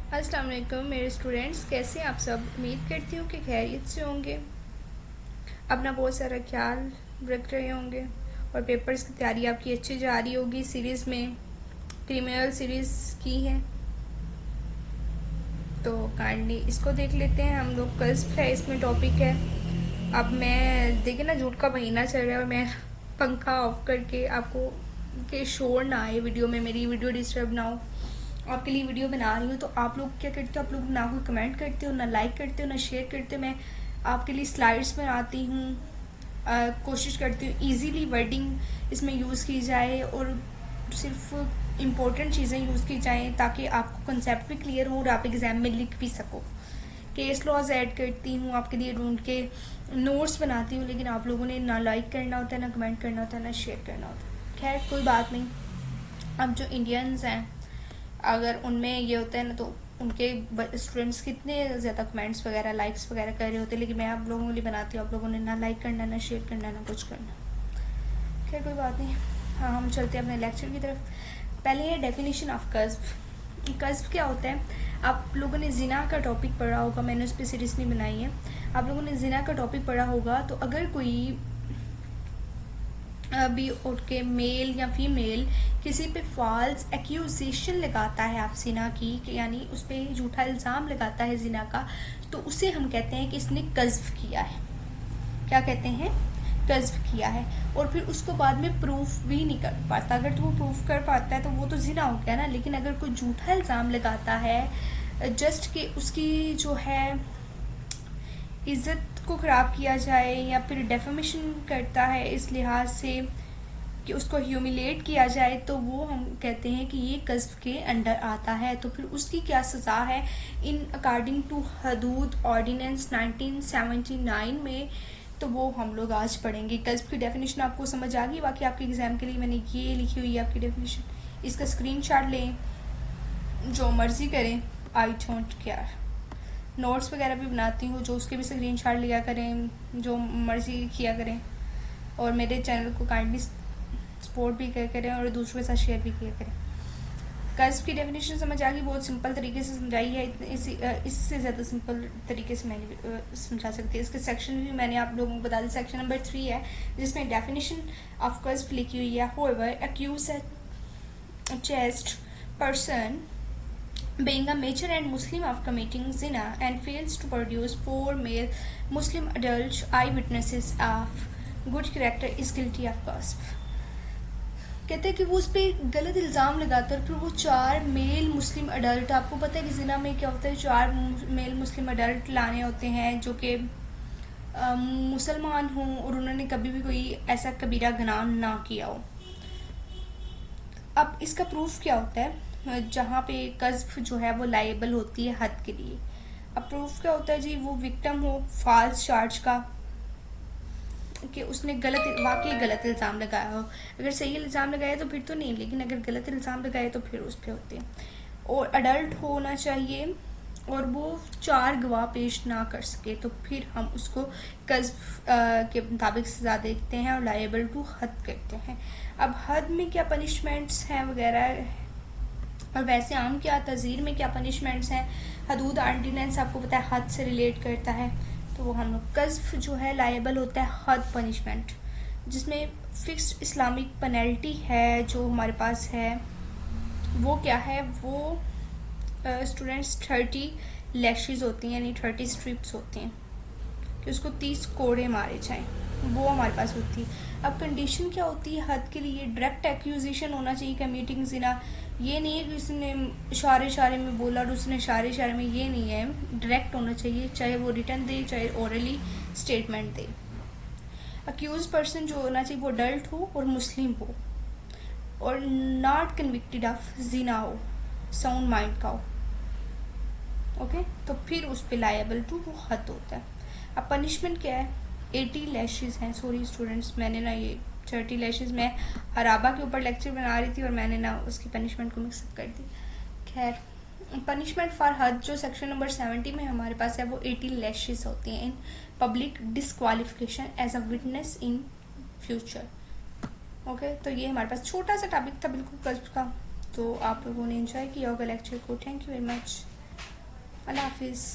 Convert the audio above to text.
अस्सलाम वालेकुम मेरे स्टूडेंट्स, कैसे हैं आप सब। उम्मीद करती हूँ कि खैरियत से होंगे, अपना बहुत सारा ख्याल रख रहे होंगे और पेपर्स की तैयारी आपकी अच्छी जा रही होगी। सीरीज़ में क्रिमिनल सीरीज़ की है तो काइंडली इसको देख लेते हैं हम लोग। कस्ब है, इसमें टॉपिक है। अब मैं देखिए ना, जूट का महीना चल रहा है और मैं पंखा ऑफ करके आपको के शोर ना आए वीडियो में, मेरी वीडियो डिस्टर्ब ना हो, आपके लिए वीडियो बना रही हूँ। तो आप लोग क्या करते हो, आप लोग ना कोई कमेंट करते हो, ना लाइक करते हो, ना शेयर करते हो। मैं आपके लिए स्लाइड्स बनाती हूँ, कोशिश करती हूँ इजीली वर्डिंग इसमें यूज़ की जाए और सिर्फ इम्पोर्टेंट चीज़ें यूज़ की जाएँ ताकि आपको कंसेप्ट भी क्लियर हो और आप एग्ज़ाम में लिख भी सको। केस लॉज ऐड करती हूँ आपके लिए, ढूंढ के नोट्स बनाती हूँ, लेकिन आप लोगों ने ना लाइक करना होता है, ना कमेंट करना होता है, ना शेयर करना होता है। खैर कोई बात नहीं। अब जो इंडियंस हैं, अगर उनमें ये होता है ना, तो उनके स्टूडेंट्स कितने ज़्यादा कमेंट्स वगैरह लाइक्स वगैरह कर रहे होते हैं, लेकिन मैं आप लोगों के लिए बनाती हूँ, आप लोगों ने ना लाइक करना, ना शेयर करना, ना कुछ करना। खैर कोई बात नहीं। हाँ, हम चलते हैं अपने लेक्चर की तरफ। पहले है डेफिनेशन ऑफ कस्ब। कस्ब क्या होता है? आप लोगों ने जिना का टॉपिक पढ़ा होगा, मैंने उस पर सीरीज नहीं बनाई है। आप लोगों ने जिना का टॉपिक पढ़ा होगा, तो अगर कोई अभी उठ के मेल या फीमेल किसी पे फॉल्स एक्यूजेशन लगाता है आप जिना की, यानी उस पर झूठा इल्ज़ाम लगाता है जिना का, तो उसे हम कहते हैं कि इसने कज़्फ किया है। क्या कहते हैं? कज़्फ किया है। और फिर उसको बाद में प्रूफ भी नहीं कर पाता। अगर तो वो प्रूफ कर पाता है तो वो तो जिना हो गया ना, लेकिन अगर कोई झूठा इल्ज़ाम लगाता है जस्ट कि उसकी जो है इज़्ज़त को ख़राब किया जाए, या फिर डेफेमेशन करता है इस लिहाज से कि उसको ह्यूमिलेट किया जाए, तो वो हम कहते हैं कि ये कज़्फ के अंडर आता है। तो फिर उसकी क्या सज़ा है इन अकॉर्डिंग टू हदूद ऑर्डिनेंस 1979 में, तो वो हम लोग आज पढ़ेंगे। कज़्फ की डेफिनेशन आपको समझ आ गई। बाकी आपके एग्ज़ाम के लिए मैंने ये लिखी हुई है आपकी डेफिनेशन, इसका स्क्रीनशॉट लें, जो मर्ज़ी करें, आई डोंट केयर। नोट्स वगैरह भी बनाती हूँ, जो उसके भी स्क्रीनशॉट लिया करें, जो मर्ज़ी किया करें, और मेरे चैनल को काइंडली सपोर्ट भी किया करें और दूसरों के साथ शेयर भी किया करें। कर्ज की डेफिनेशन समझ आ गई, बहुत सिंपल तरीके से समझाई है। इससे ज़्यादा सिंपल तरीके से मैंने समझा सकती है। इसके सेक्शन भी मैंने आप लोगों को बता दी। सेक्शन नंबर 3 है जिसमें डेफिनेशन ऑफ कर्ज लिखी हुई है। However accused chest person being a major and Muslim of committing zina and fails to produce 4 male Muslim adult eyewitnesses of good character is guilty of qasf। कहते हैं कि वो उस पर गलत इल्ज़ाम लगाता है और फिर वो 4 मेल मुस्लिम अडल्ट, आपको पता है कि जिना में क्या होता है, 4 मेल मुस्लिम अडल्ट लाने होते हैं जो कि मुसलमान हों और उन्होंने कभी भी कोई ऐसा कबीरा गुनाह ना किया हो। अब इसका प्रूफ क्या होता है? जहाँ पे कज़्फ जो है वो लाइबल होती है हद के लिए। अब प्रूफ क्या होता है जी? वो विक्टिम हो फॉल्स चार्ज का, कि उसने वाकई गलत इल्ज़ाम लगाया हो। अगर सही इल्ज़ाम लगाया तो फिर तो नहीं, लेकिन अगर गलत इल्ज़ाम लगाया तो फिर उस पर होते हैं। और अडल्ट होना चाहिए और वो 4 गवाह पेश ना कर सके, तो फिर हम उसको कज़्फ के मुताबिक सज़ा देते हैं और लायबल टू हद करते हैं। अब हद में क्या पनिशमेंट्स हैं वगैरह, और वैसे आम क्या तज़ीर में क्या पनिशमेंट्स हैं। हदूद ऑर्डिनेंस आपको पता है हद से रिलेट करता है, तो वो हम लोग कज़्फ जो है लायबल होता है हद पनिशमेंट, जिसमें फिक्स्ड इस्लामिक पेनल्टी है जो हमारे पास है। वो क्या है? वो स्टूडेंट्स 30 लैशेस होती हैं, यानी 30 स्ट्रिप्स होती हैं कि उसको 30 कोड़े मारे जाएं, वो हमारे पास होती है। अब कंडीशन क्या होती है हद के लिए? डायरेक्ट एक्यूजेशन होना चाहिए कमिटिंग जिना। ये नहीं है कि उसने इशारे में बोला और उसने इशारे में, ये नहीं है। डायरेक्ट होना चाहिए, चाहे वो रिटर्न दे चाहे ओरली स्टेटमेंट दे। अक्यूज पर्सन जो होना चाहिए वो अडल्ट हो और मुस्लिम हो और नॉट कन्विक्टेड ऑफ जिना हो, साउंड माइंड का हो। ओके, तो फिर उस पर लायबल टू वो हद होता है। अब पनिशमेंट क्या है? 80 लैशेस हैं। सॉरी स्टूडेंट्स, मैंने ना ये 30 लैशेस, मैं अराबा के ऊपर लेक्चर बना रही थी और मैंने ना उसकी पनिशमेंट को मिक्सअप कर दी। खैर, पनिशमेंट फॉर हद जो सेक्शन नंबर 70 में हमारे पास है वो 80 लैशेस होती हैं in public disqualification as a witness in future. Okay, तो ये हमारे पास छोटा सा टॉपिक था बिल्कुल कल्प का। तो आप लोगों ने एंजॉय किया होगा लेक्चर को। Thank you very much. अल्लाह हाफिज़।